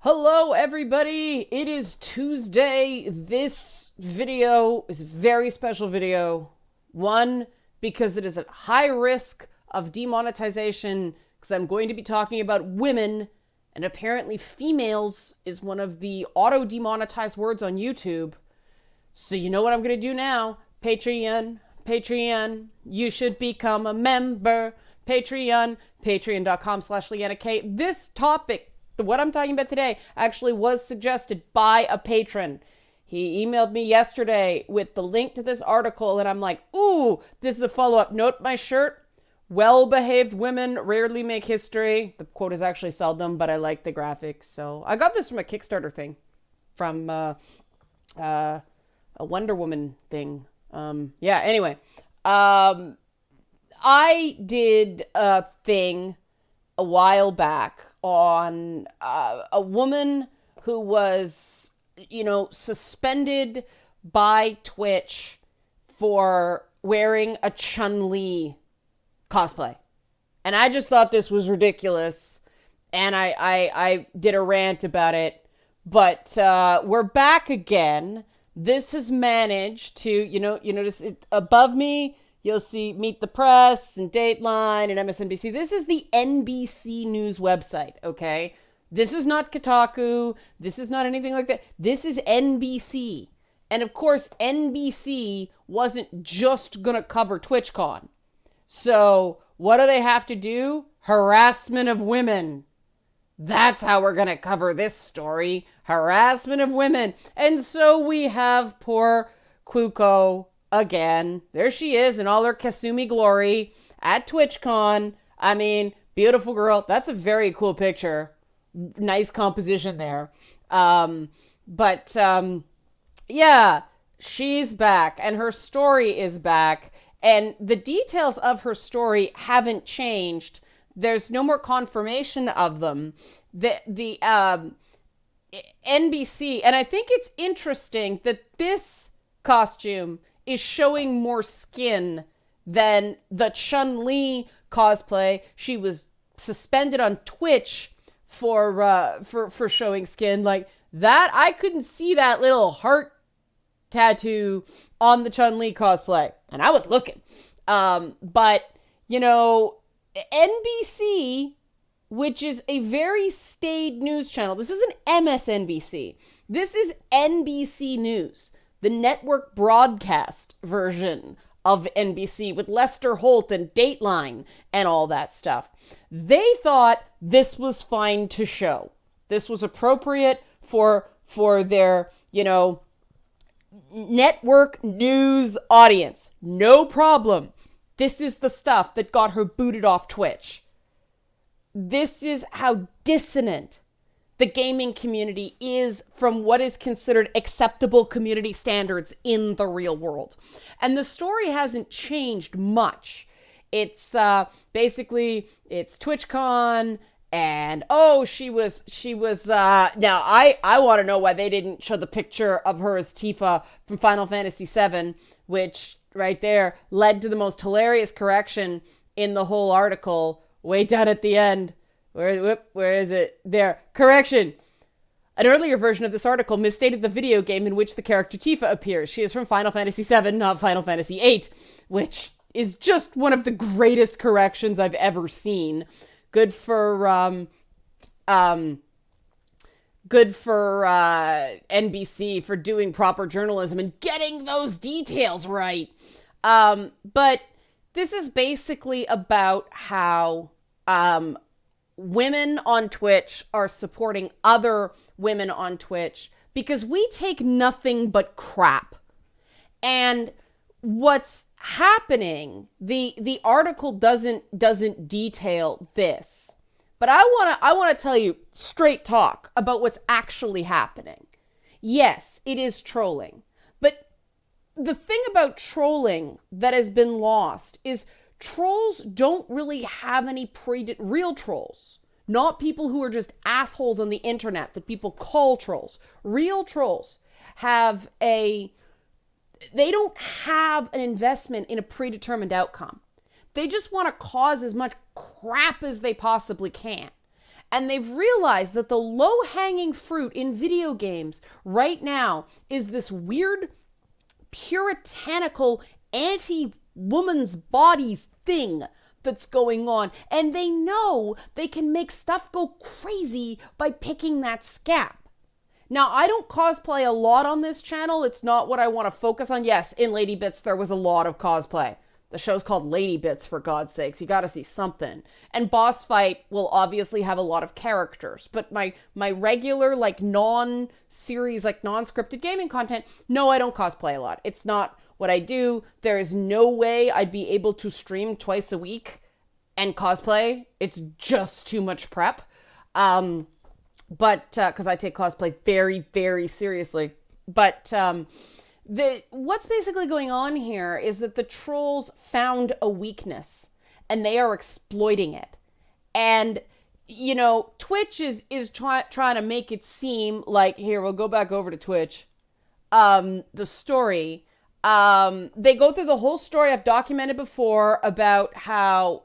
Hello everybody, it is Tuesday. This video is a very special video. One, because it is at high risk of demonetization because I'm going to be talking about women, and apparently females is one of the auto demonetized words on YouTube. So you know what I'm going to do now? Patreon, you should become a member. Patreon.com/Leanna K. This topic, what I'm talking about today, actually was suggested by a patron. He emailed me yesterday with the link to this article, and I'm like, ooh, this is a follow-up. Note my shirt. Well-behaved women rarely make history. The quote is actually seldom, but I like the graphics. So I got this from a Kickstarter thing, from a Wonder Woman thing. Anyway. I did a thing a while back on a woman who was, suspended by Twitch for wearing a Chun-Li cosplay. And I just thought this was ridiculous. And I did a rant about it. But we're back again. This has managed to, you notice it above me. You'll see Meet the Press and Dateline and MSNBC. This is the NBC News website, okay? This is not Kotaku. This is not anything like that. This is NBC. And of course, NBC wasn't just going to cover Twitchcon. So what do they have to do? Harassment of women. That's how we're going to cover this story. Harassment of women. And so we have poor Kuko again. There she is in all her Kasumi glory at TwitchCon. I mean, beautiful girl. That's a very cool picture. Nice composition there. Yeah, she's back and her story is back. And the details of her story haven't changed. There's no more confirmation of them. The NBC, and I think it's interesting that this costume is showing more skin than the Chun-Li cosplay. She was suspended on Twitch for showing skin like that. I couldn't see that little heart tattoo on the Chun-Li cosplay, and I was looking. But NBC, which is a very staid news channel. This isn't MSNBC. This is NBC News, the network broadcast version of NBC with Lester Holt and Dateline and all that stuff. They thought this was fine to show. This was appropriate for their, network news audience. No problem. This is the stuff that got her booted off Twitch. This is how dissonant the gaming community is from what is considered acceptable community standards in the real world. And the story hasn't changed much. It's basically, it's TwitchCon, and she was now I want to know why they didn't show the picture of her as Tifa from Final Fantasy VII, which right there led to the most hilarious correction in the whole article, way down at the end. Where is it? There. Correction. An earlier version of this article misstated the video game in which the character Tifa appears. She is from Final Fantasy VII, not Final Fantasy VIII, which is just one of the greatest corrections I've ever seen. Good for NBC for doing proper journalism and getting those details right. But this is basically about how women on Twitch are supporting other women on Twitch because we take nothing but crap. And what's happening, the article doesn't detail this, but I want to tell you straight talk about what's actually happening. Yes, it is trolling, but the thing about trolling that has been lost is trolls don't really have any real trolls, not people who are just assholes on the internet that people call trolls. Real trolls they don't have an investment in a predetermined outcome. They just want to cause as much crap as they possibly can. And they've realized that the low-hanging fruit in video games right now is this weird, puritanical, anti-woman's bodies thing that's going on. And they know they can make stuff go crazy by picking that scab. Now, I don't cosplay a lot on this channel. It's not what I want to focus on. Yes, in Lady Bits, there was a lot of cosplay. The show's called Lady Bits, for God's sakes. You got to see something. And Boss Fight will obviously have a lot of characters. But my regular, like, non-series, like, non-scripted gaming content, no, I don't cosplay a lot. It's not what I do. There is no way I'd be able to stream twice a week and cosplay. It's just too much prep. But because I take cosplay very, very seriously. But what's basically going on here is that the trolls found a weakness and they are exploiting it. And, you know, Twitch is trying to make it seem like, here, we'll go back over to Twitch. The story. They go through the whole story I've documented before about how,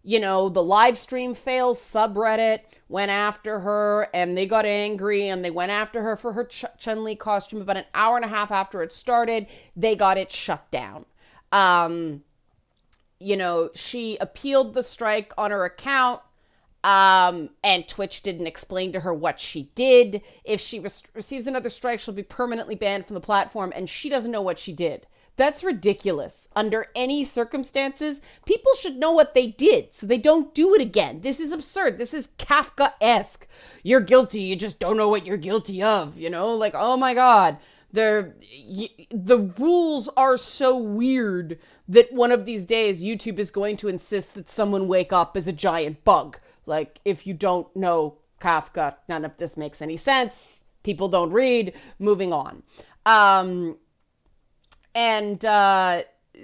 you know, the live stream fails subreddit went after her and they got angry and they went after her for her Chun-Li costume. About an hour and a half after it started, they got it shut down. You know, she appealed the strike on her account, and Twitch didn't explain to her what she did. If she receives another strike, she'll be permanently banned from the platform, and she doesn't know what she did. That's ridiculous. Under any circumstances, people should know what they did so they don't do it again. This is absurd. This is Kafka-esque. You're guilty. You just don't know what you're guilty of, you know? Like, oh my God. The rules are so weird that one of these days YouTube is going to insist that someone wake up as a giant bug. Like, if you don't know Kafka, none of this makes any sense. People don't read. Moving on.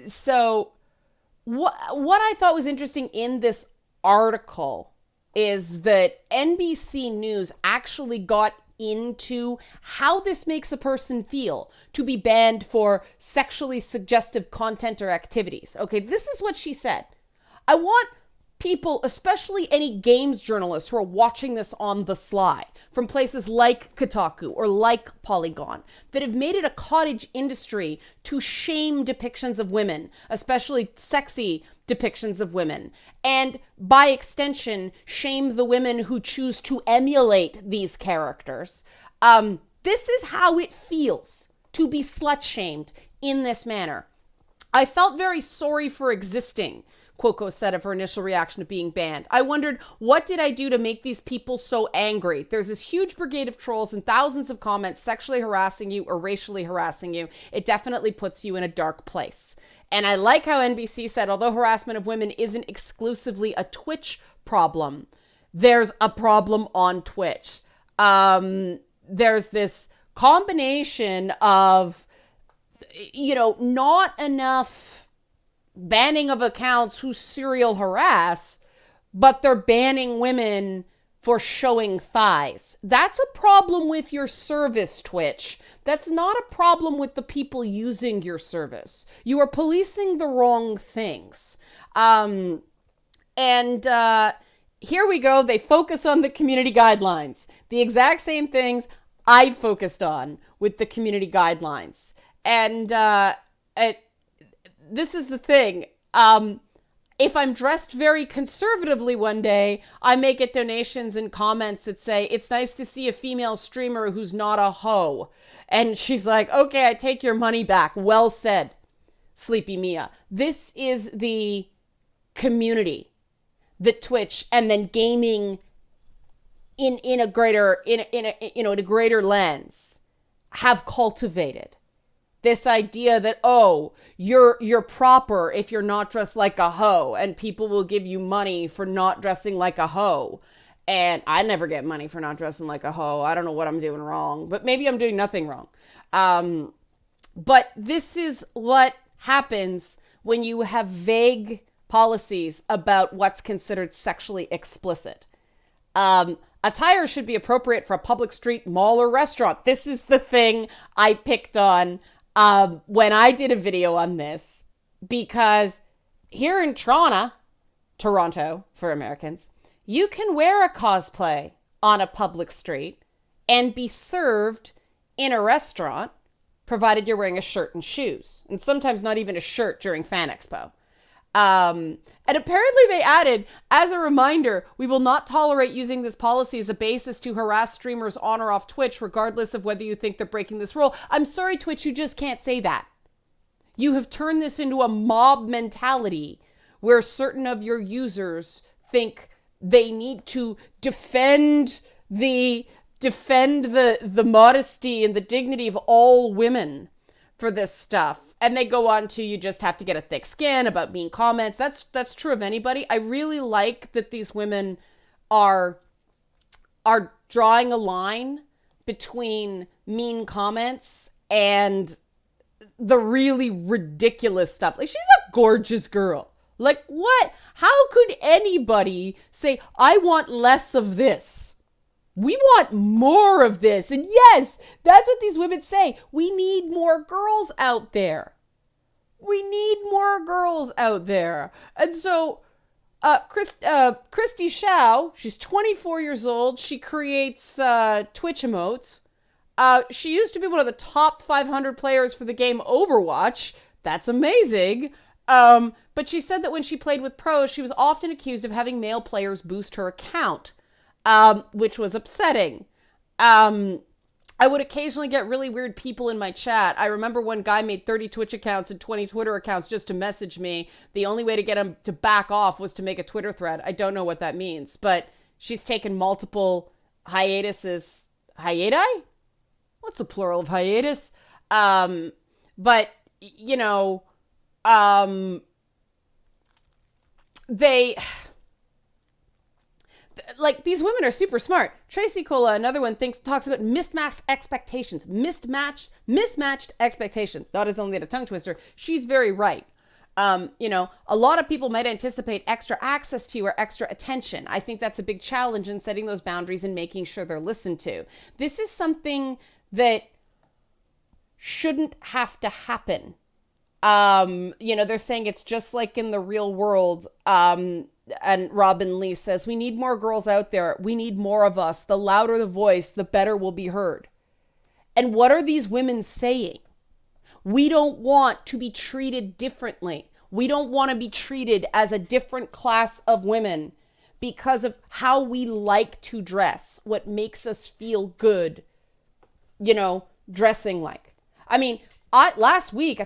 So what I thought was interesting in this article is that NBC News actually got into how this makes a person feel to be banned for sexually suggestive content or activities. Okay, this is what she said. I want people, especially any games journalists who are watching this on the sly, from places like Kotaku or like Polygon, that have made it a cottage industry to shame depictions of women, especially sexy depictions of women, and by extension, shame the women who choose to emulate these characters. This is how it feels to be slut-shamed in this manner. I felt very sorry for existing, Cuoco said of her initial reaction to being banned. I wondered, what did I do to make these people so angry? There's this huge brigade of trolls and thousands of comments sexually harassing you or racially harassing you. It definitely puts you in a dark place. And I like how NBC said, although harassment of women isn't exclusively a Twitch problem, there's a problem on Twitch. There's this combination of, you know, not enough banning of accounts who serial harass, but they're banning women for showing thighs. That's a problem with your service, Twitch. That's not a problem with the people using your service. You are policing the wrong things. Here we go. They focus on the community guidelines. The exact same things I focused on with the community guidelines. And this is the thing. If I'm dressed very conservatively one day, I may get donations and comments that say, it's nice to see a female streamer who's not a hoe. And she's like, okay, I take your money back. Well said, Sleepy Mia. This is the community that Twitch and then gaming in a greater lens have cultivated. This idea that, oh, you're proper if you're not dressed like a hoe, and people will give you money for not dressing like a hoe. And I never get money for not dressing like a hoe. I don't know what I'm doing wrong, but maybe I'm doing nothing wrong. But this is what happens when you have vague policies about what's considered sexually explicit. Attire should be appropriate for a public street, mall, or restaurant. This is the thing I picked on when I did a video on this, because here in Toronto for Americans, You can wear a cosplay on a public street and be served in a restaurant, provided you're wearing a shirt and shoes, and sometimes not even a shirt during Fan Expo. And apparently they added, as a reminder, we will not tolerate using this policy as a basis to harass streamers on or off Twitch, regardless of whether you think they're breaking this rule. I'm sorry, Twitch, you just can't say that. You have turned this into a mob mentality where certain of your users think they need to defend the modesty and the dignity of all women for this stuff. And they go on to, you just have to get a thick skin about mean comments. That's true of anybody. I really like that these women are drawing a line between mean comments and the really ridiculous stuff. Like, she's a gorgeous girl. Like, what? How could anybody say, I want less of this? We want more of this. And yes, that's what these women say. We need more girls out there. We need more girls out there. And so Christy Shao, she's 24 years old. She creates Twitch emotes. She used to be one of the top 500 players for the game Overwatch. That's amazing. But she said that when she played with pros, she was often accused of having male players boost her account. Which was upsetting. I would occasionally get really weird people in my chat. I remember one guy made 30 Twitch accounts and 20 Twitter accounts just to message me. The only way to get him to back off was to make a Twitter thread. I don't know what that means, but she's taken multiple hiatuses. Hiati? What's the plural of hiatus? But, you know, like, these women are super smart. Tracy Cola, another one, talks about mismatched expectations. Mismatched expectations. Not as only a tongue twister. She's very right. You know, a lot of people might anticipate extra access to you or extra attention. I think that's a big challenge in setting those boundaries and making sure they're listened to. This is something that shouldn't have to happen. You know, they're saying it's just like in the real world. And Robin Lee says, we need more girls out there. We need more of us. The louder the voice, the better we'll be heard. And what are these women saying? We don't want to be treated differently. We don't want to be treated as a different class of women because of how we like to dress, what makes us feel good, you know, dressing like. I mean, last week,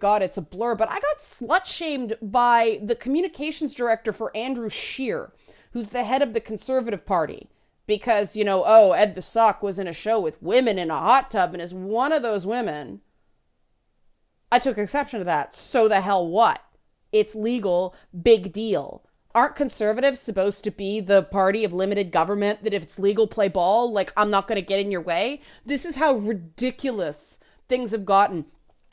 God, it's a blur, but I got slut shamed by the communications director for Andrew Scheer, who's the head of the Conservative Party, because, you know, Ed the Sock was in a show with women in a hot tub, and as one of those women, I took exception to that. So the hell what? It's legal, big deal. Aren't conservatives supposed to be the party of limited government that if it's legal, play ball? Like, I'm not going to get in your way? This is how ridiculous things have gotten.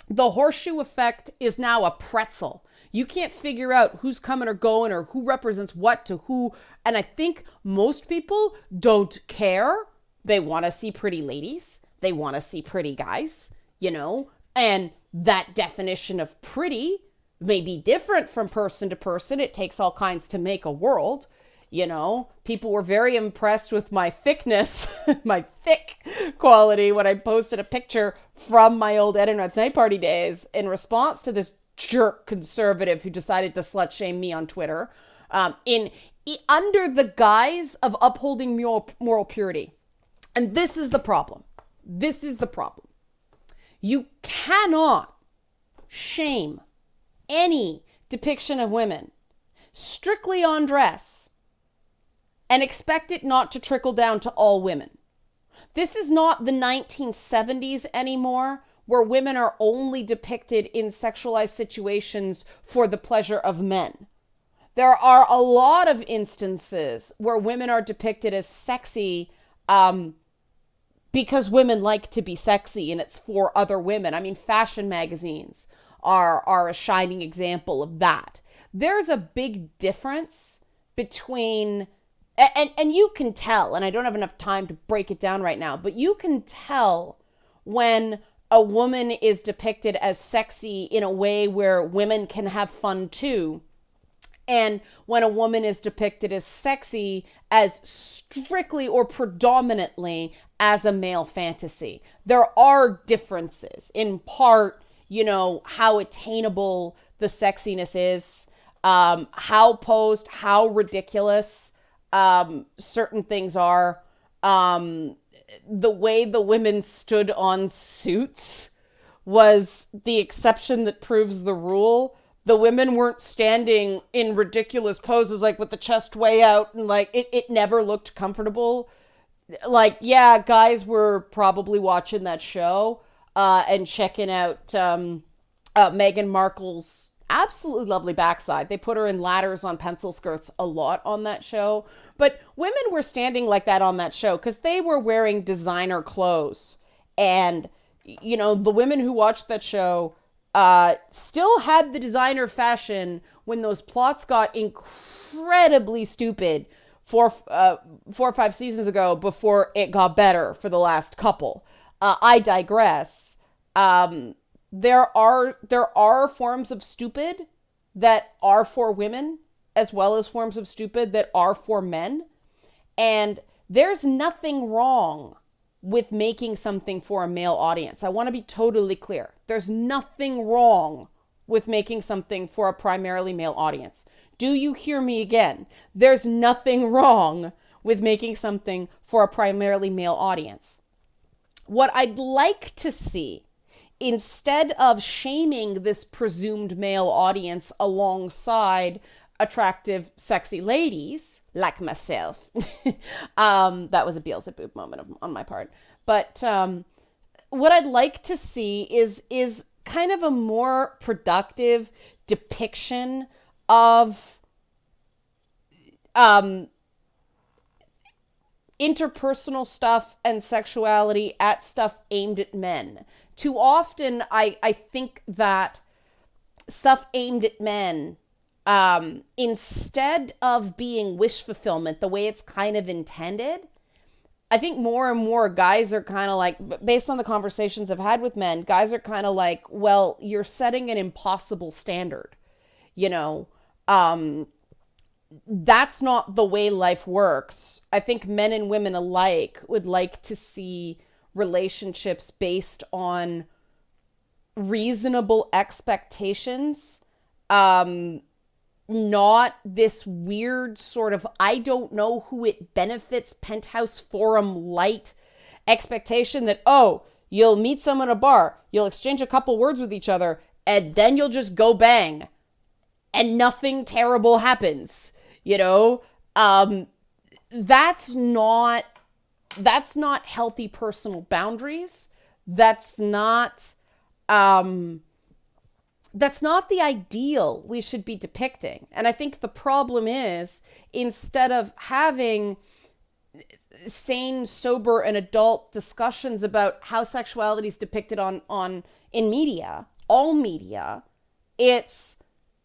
The horseshoe effect is now a pretzel. You can't figure out who's coming or going or who represents what to who. And I think most people don't care. They want to see pretty ladies. They want to see pretty guys, you know, and that definition of pretty may be different from person to person. It takes all kinds to make a world. You know, people were very impressed with my thickness, my thick quality when I posted a picture from my old Ed and Red's Night Party days in response to this jerk conservative who decided to slut shame me on Twitter, under the guise of upholding moral purity. And this is the problem. This is the problem. You cannot shame any depiction of women strictly on dress and expect it not to trickle down to all women. This is not the 1970s anymore, where women are only depicted in sexualized situations for the pleasure of men. There are a lot of instances where women are depicted as sexy because women like to be sexy and it's for other women. I mean, fashion magazines are a shining example of that. There's a big difference between, and you can tell, and I don't have enough time to break it down right now, but you can tell when a woman is depicted as sexy in a way where women can have fun too, And when a woman is depicted as sexy, as strictly or predominantly as a male fantasy. There are differences, in part, how attainable the sexiness is, how posed, how ridiculous certain things are. The way the women stood on Suits was the exception that proves the rule. The women weren't standing in ridiculous poses, like with the chest way out, and like it never looked comfortable. Like, yeah, guys were probably watching that show and checking out Meghan Markle's absolutely lovely backside. They put her in ladders on pencil skirts a lot on that show. But women were standing like that on that show because they were wearing designer clothes. And, the women who watched that show still had the designer fashion when those plots got incredibly stupid 4 or 5 seasons ago before it got better for the last couple. I digress. There are forms of stupid that are for women as well as forms of stupid that are for men. And there's nothing wrong with making something for a male audience. I want to be totally clear. There's nothing wrong with making something for a primarily male audience. Do you hear me again? There's nothing wrong with making something for a primarily male audience. What I'd like to see, instead of shaming this presumed male audience alongside attractive, sexy ladies like myself, that was a Beelzebub moment on my part. But what I'd like to see is kind of a more productive depiction of interpersonal stuff and sexuality at stuff aimed at men. Too often, I think that stuff aimed at men, instead of being wish fulfillment the way it's kind of intended, I think more and more guys are kind of like, based on the conversations I've had with men, guys are kind of like, well, you're setting an impossible standard. That's not the way life works. I think men and women alike would like to see relationships based on reasonable expectations, not this weird sort of, I don't know who it benefits, penthouse forum light expectation that, oh, you'll meet someone at a bar, you'll exchange a couple words with each other, and then you'll just go bang and nothing terrible happens. That's not healthy personal boundaries. That's not the ideal we should be depicting. And I think the problem is, instead of having sane, sober, and adult discussions about how sexuality is depicted in media, all media, it's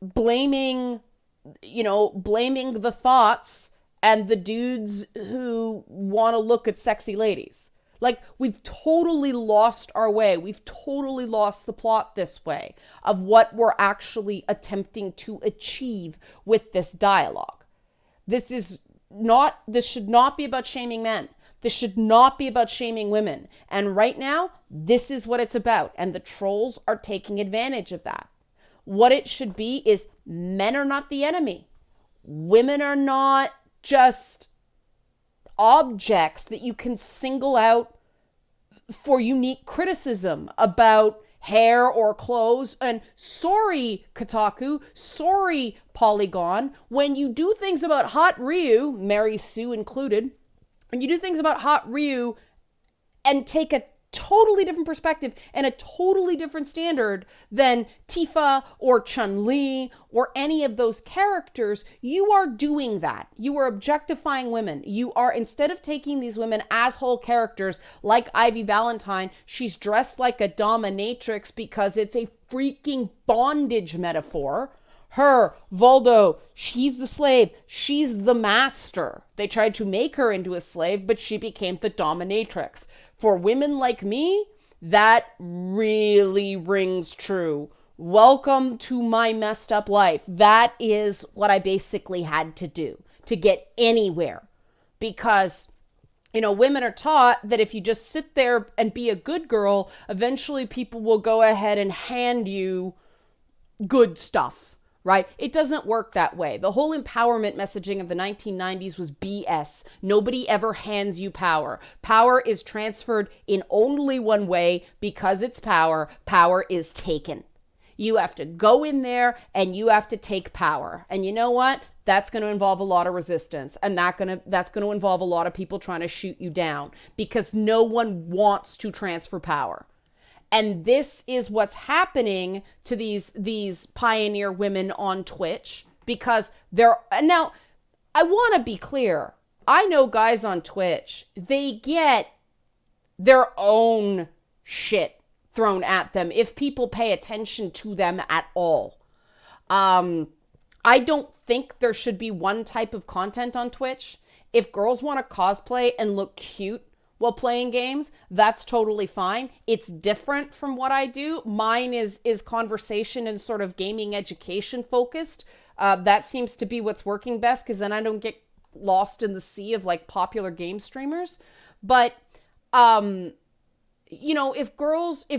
blaming the thoughts and the dudes who want to look at sexy ladies. Like, we've totally lost our way. We've totally lost the plot this way of what we're actually attempting to achieve with this dialogue. This should not be about shaming men. This should not be about shaming women. And right now, this is what it's about. And the trolls are taking advantage of that. What it should be is, men are not the enemy. Women are not just objects that you can single out for unique criticism about hair or clothes. And sorry, Kotaku, sorry, Polygon, when you do things about Hot Ryu, Mary Sue included, when you do things about Hot Ryu and take a totally different perspective and a totally different standard than Tifa or Chun-Li or any of those characters, you are doing that. You are objectifying women. You are, instead of taking these women as whole characters like Ivy Valentine, she's dressed like a dominatrix because it's a freaking bondage metaphor. Her, Voldo, she's the slave. She's the master. They tried to make her into a slave, but she became the dominatrix. For women like me, that really rings true welcome to my messed up life. That is what I basically had to do to get anywhere. Because, women are taught that if you just sit there and be a good girl, eventually people will go ahead and hand you good stuff, right? It doesn't work that way. The whole empowerment messaging of the 1990s was BS. Nobody ever hands you power. Power is transferred in only one way because it's power. Power is taken. You have to go in there and you have to take power. And you know what? That's going to involve a lot of resistance, and that's going to involve a lot of people trying to shoot you down, because no one wants to transfer power. And this is what's happening to these pioneer women on Twitch, because now I want to be clear. I know guys on Twitch, they get their own shit thrown at them if people pay attention to them at all. I don't think there should be one type of content on Twitch. If girls want to cosplay and look cute while playing games, that's totally fine. It's different from what I do. Mine is conversation and sort of gaming education focused. That seems to be what's working best, because then I don't get lost in the sea of like popular game streamers. But if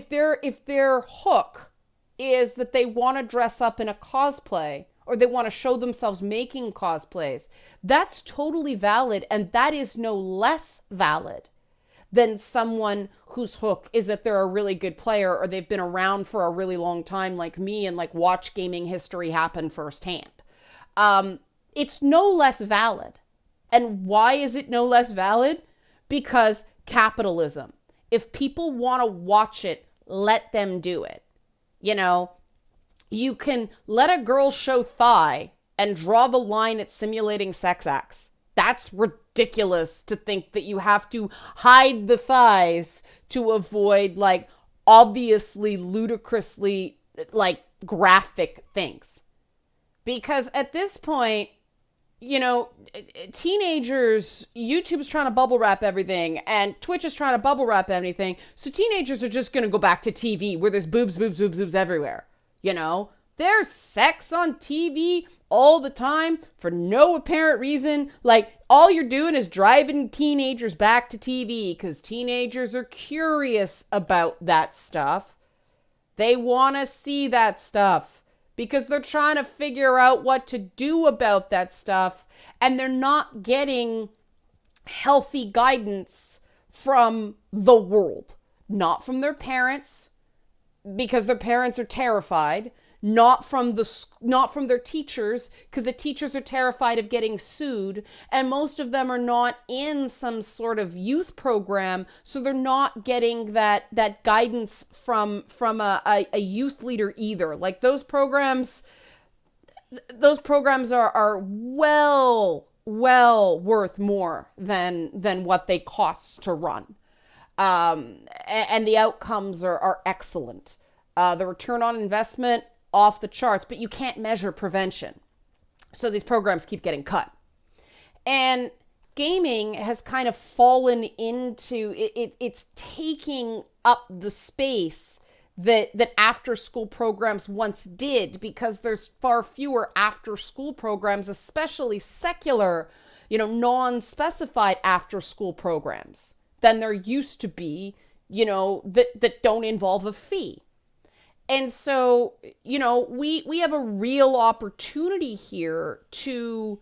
their hook is that they want to dress up in a cosplay, or they want to show themselves making cosplays, that's totally valid, and that is no less valid than someone whose hook is that they're a really good player, or they've been around for a really long time like me and like watch gaming history happen firsthand. It's no less valid. And why is it no less valid? Because capitalism. If people want to watch it, let them do it. You can let a girl show thigh and draw the line at simulating sex acts. That's ridiculous to think that you have to hide the thighs to avoid like obviously ludicrously like graphic things. Because at this point, teenagers, YouTube's trying to bubble wrap everything and Twitch is trying to bubble wrap anything. So teenagers are just going to go back to TV where there's boobs everywhere. There's sex on TV all the time for no apparent reason. Like, all you're doing is driving teenagers back to TV because teenagers are curious about that stuff. They want to see that stuff because they're trying to figure out what to do about that stuff, and they're not getting healthy guidance from the world. Not from their parents, because their parents are terrified, not from their teachers, because the teachers are terrified of getting sued, and most of them are not in some sort of youth program, so they're not getting that guidance from a youth leader either. Like, those programs are well worth more than what they cost to run. And the outcomes are excellent. The return on investment, off the charts, but you can't measure prevention. So these programs keep getting cut. And gaming has kind of fallen into, it's taking up the space that after school programs once did, because there's far fewer after school programs, especially secular, non-specified after school programs than there used to be, that don't involve a fee. And so, we have a real opportunity here to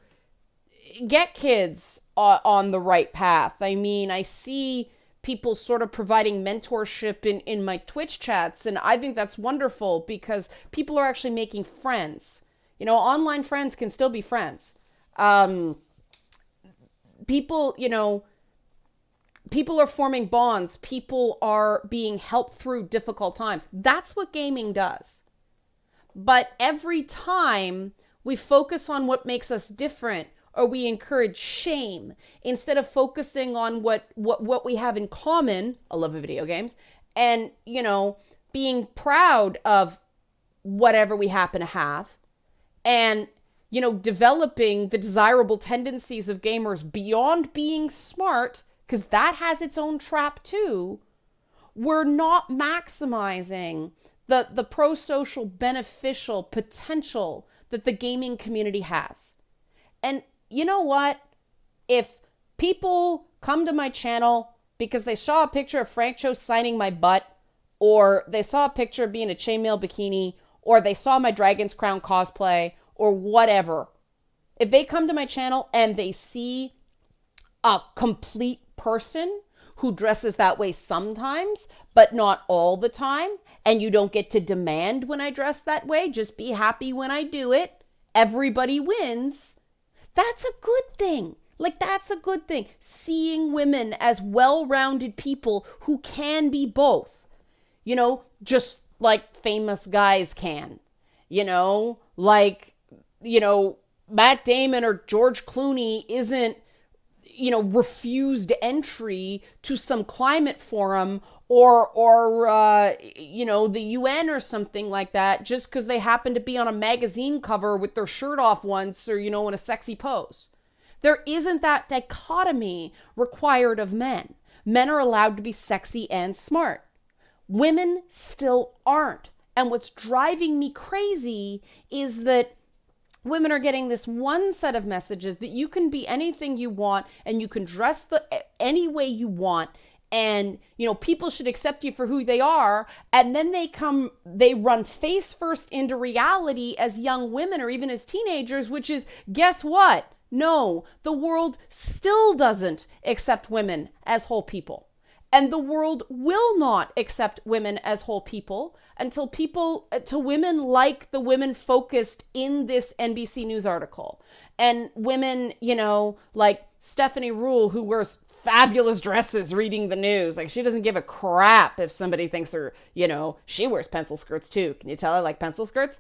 get kids on the right path. I mean, I see people sort of providing mentorship in my Twitch chats, and I think that's wonderful because people are actually making friends. Online friends can still be friends. People are forming bonds. People are being helped through difficult times. That's what gaming does. But every time we focus on what makes us different, or we encourage shame, instead of focusing on what we have in common, a love of video games, and, being proud of whatever we happen to have, and, developing the desirable tendencies of gamers beyond being smart, because that has its own trap too, we're not maximizing the pro-social beneficial potential that the gaming community has. And you know what? If people come to my channel because they saw a picture of Frank Cho signing my butt, or they saw a picture of me in a chainmail bikini, or they saw my Dragon's Crown cosplay, or whatever, if they come to my channel and they see a complete person who dresses that way sometimes, but not all the time, and you don't get to demand when I dress that way, just be happy when I do it, everybody wins, that's a good thing. Like, that's a good thing. Seeing women as well-rounded people who can be both, you know, just like famous guys can, you know, like, you know, Matt Damon or George Clooney isn't, you know, refused entry to some climate forum or you know, the UN or something like that just because they happen to be on a magazine cover with their shirt off once, or, you know, in a sexy pose. There isn't that dichotomy required of men. Men are allowed to be sexy and smart. Women still aren't. And what's driving me crazy is that women are getting this one set of messages that you can be anything you want and you can dress any way you want, and, you know, people should accept you for who they are. And then they run face first into reality as young women or even as teenagers, which is, guess what? No, the world still doesn't accept women as whole people. And the world will not accept women as whole people until women like the women focused in this NBC News article. And women, you know, like Stephanie Ruhle, who wears fabulous dresses reading the news. Like, she doesn't give a crap if somebody thinks her, you know, she wears pencil skirts too. Can you tell I like pencil skirts?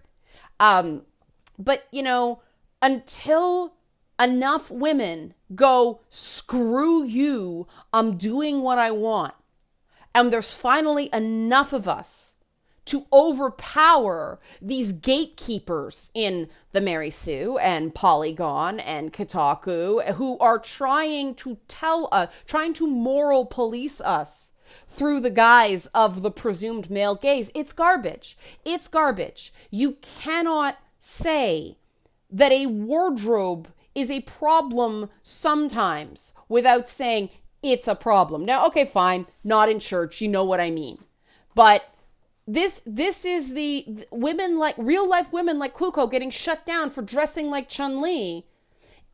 But, you know, until enough women go, screw you, I'm doing what I want, and there's finally enough of us to overpower these gatekeepers in the Mary Sue and Polygon and Kotaku who are trying to trying to moral police us through the guise of the presumed male gaze. It's garbage. It's garbage. You cannot say that a wardrobe is a problem sometimes without saying it's a problem. Now, okay, fine, not in church, you know what I mean. But this is the women, like real life women like Kuko getting shut down for dressing like Chun-Li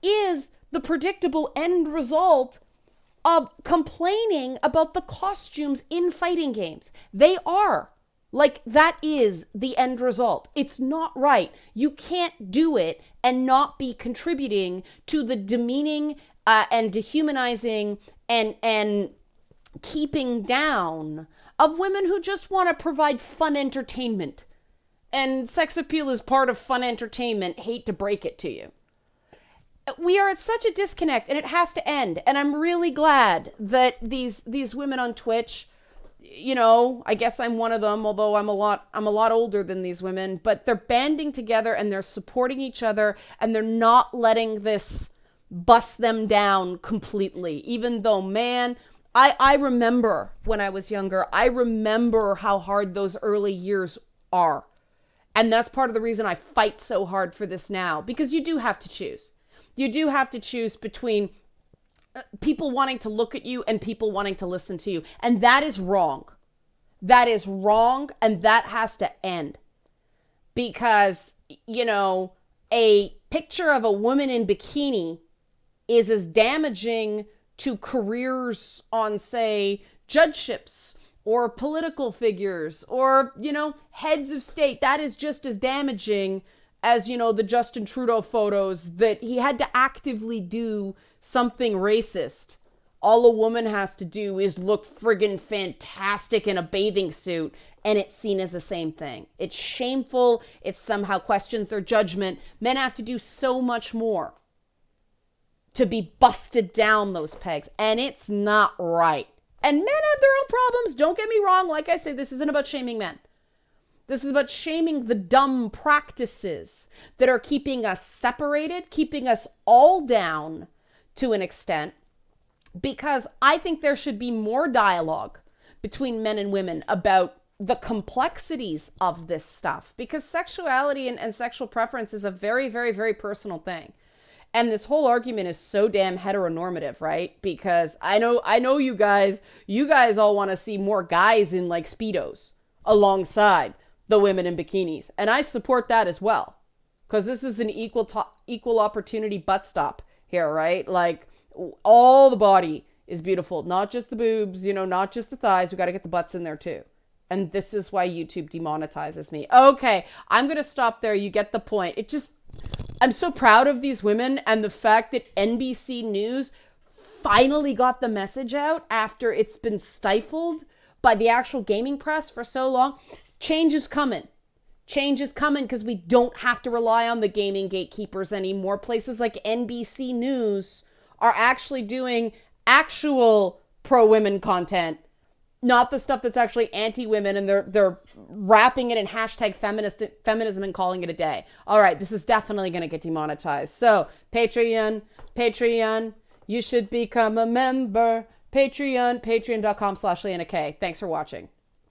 is the predictable end result of complaining about the costumes in fighting games. They are. Like, that is the end result. It's not right. You can't do it and not be contributing to the demeaning and dehumanizing and keeping down of women who just want to provide fun entertainment. And sex appeal is part of fun entertainment. Hate to break it to you. We are at such a disconnect, and it has to end. And I'm really glad that these women on Twitch, you know, I guess I'm one of them, although I'm a lot older than these women, but they're banding together and they're supporting each other, and they're not letting this bust them down completely. Even though, man, I remember when I was younger, I remember how hard those early years are. And that's part of the reason I fight so hard for this now, because you do have to choose. You do have to choose between people wanting to look at you and people wanting to listen to you. And that is wrong. That is wrong, and that has to end. Because, you know, a picture of a woman in bikini is as damaging to careers on, say, judgeships or political figures or, you know, heads of state. That is just as damaging as, you know, the Justin Trudeau photos that he had to actively do something racist. All a woman has to do is look friggin' fantastic in a bathing suit, and it's seen as the same thing. It's shameful. It somehow questions their judgment. Men have to do so much more to be busted down those pegs, and it's not right. And men have their own problems. Don't get me wrong. Like I say, this isn't about shaming men. This is about shaming the dumb practices that are keeping us separated, keeping us all down to an extent, because I think there should be more dialogue between men and women about the complexities of this stuff, because sexuality and sexual preference is a very, very, very personal thing. And this whole argument is so damn heteronormative, right? Because I know you guys all want to see more guys in like Speedos alongside the women in bikinis. And I support that as well. Because this is an equal opportunity butt stop here, right? Like, all the body is beautiful. Not just the boobs, not just the thighs. We got to get the butts in there too. And this is why YouTube demonetizes me. Okay, I'm going to stop there. You get the point. I'm so proud of these women, and the fact that NBC News finally got the message out after it's been stifled by the actual gaming press for so long. Change is coming. Change is coming because we don't have to rely on the gaming gatekeepers anymore. Places like NBC News are actually doing actual pro-women content, not the stuff that's actually anti-women, and they're wrapping it in hashtag feminism and calling it a day. All right, this is definitely going to get demonetized. So Patreon, you should become a member. Patreon.com/Leanna K. Thanks for watching.